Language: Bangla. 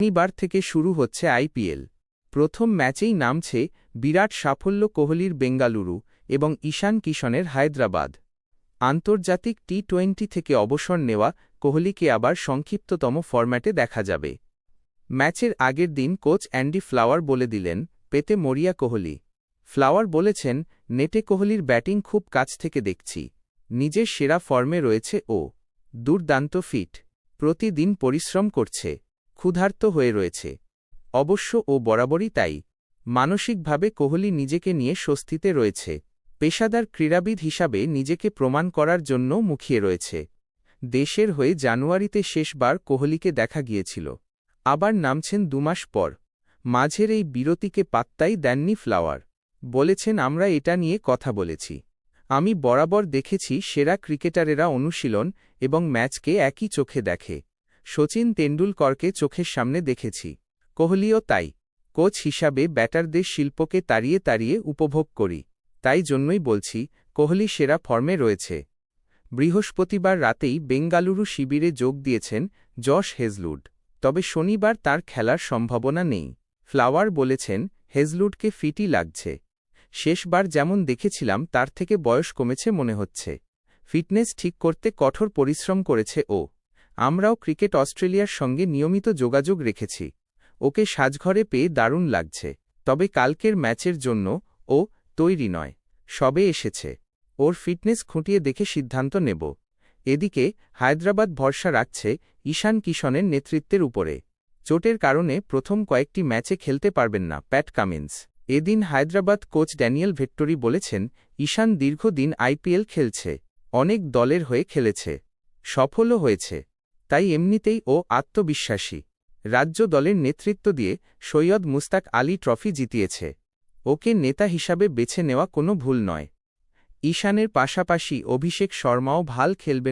শনিবার থেকে শুরু হচ্ছে আইপিএল। প্রথম ম্যাচেই নামছে বিরাট সাফল্য কোহলির বেঙ্গালুরু এবং ঈশান কিশনের হায়দ্রাবাদ। আন্তর্জাতিক টি-20 থেকে অবসর নেওয়া কোহলিকে আবার সংক্ষিপ্ততম ফরম্যাটে দেখা যাবে। ম্যাচের আগের দিন কোচ অ্যান্ডি ফ্লাওয়ার বলে দিলেন, পেতে মরিয়া কোহলি। ফ্লাওয়ার বলেছেন, নেটে কোহলির ব্যাটিং খুব কাছ থেকে দেখছি। নিজের সেরা ফর্মে রয়েছে ও। দুর্দান্ত ফিট। প্রতিদিন পরিশ্রম করছে। ক্ষুধার্ত হয়ে রয়েছে। অবশ্য ও বরাবরই তাই। মানসিকভাবে কোহলি নিজেকে নিয়ে স্বস্তিতে রয়েছে। পেশাদার ক্রীড়াবিদ হিসাবে নিজেকে প্রমাণ করার জন্য মুখিয়ে রয়েছে। দেশের হয়ে জানুয়ারিতে শেষবার কোহলিকে দেখা গিয়েছিল। আবার নামছেন 2 মাস পর। মাঝের এই বিরতিকে পাত্তাই দেননি ফ্লাওয়ার। বলেছেন, আমরা এটা নিয়ে কথা বলেছি। আমি বরাবর দেখেছি সেরা ক্রিকেটারেরা অনুশীলন এবং ম্যাচকে একই চোখে দেখে। শচীন তেন্ডুলকরকে চোখের সামনে দেখেছি। কোহলিও তাই। কোচ হিসাবে ব্যাটারদের শিল্পকে তাড়িয়ে তাড়িয়ে উপভোগ করি। তাই জন্যই বলছি, কোহলি সেরা ফর্মে রয়েছে। বৃহস্পতিবার রাতেই বেঙ্গালুরু শিবিরে যোগ দিয়েছেন জশ হেজলুড। তবে শনিবার তার খেলার সম্ভাবনা নেই। ফ্লাওয়ার বলেছেন, হেজলুডকে ফিটই লাগছে। শেষবার যেমন দেখেছিলাম তার থেকে বয়স কমেছে মনে হচ্ছে। ফিটনেস ঠিক করতে কঠোর পরিশ্রম করেছে ও। আমরাও ক্রিকেট অস্ট্রেলিয়ার সঙ্গে নিয়মিত যোগাযোগ রেখেছি। ওকে সাজঘরে পেয়ে দারুণ লাগছে। তবে কালকের ম্যাচের জন্য ও তৈরি নয়। সবে এসেছে। ওর ফিটনেস খুঁটিয়ে দেখে সিদ্ধান্ত নেব। এদিকে হায়দ্রাবাদ ভরসা রাখছে ঈশান কিশনের নেতৃত্বের উপরে। চোটের কারণে প্রথম কয়েকটি ম্যাচে খেলতে পারবেন না প্যাট কামিন্স। এদিন হায়দ্রাবাদ কোচ ড্যানিয়েল ভেট্টোরি বলেছেন, ঈশান দীর্ঘদিন আইপিএল খেলছে। অনেক দলের হয়ে খেলেছে। সফলও হয়েছে। তাই এমনিতেই ও আত্মবিশ্বাসী। রাজ্য দলের নেতৃত্ব দিয়ে সৈয়দ মুস্তাক আলী ট্রফি জিতিয়েছে। ওকে নেতা হিসাবে বেছে নেওয়া কোনো ভুল নয়। ঈশানের পাশাপাশি অভিষেক শর্মাও ভাল খেলবেন।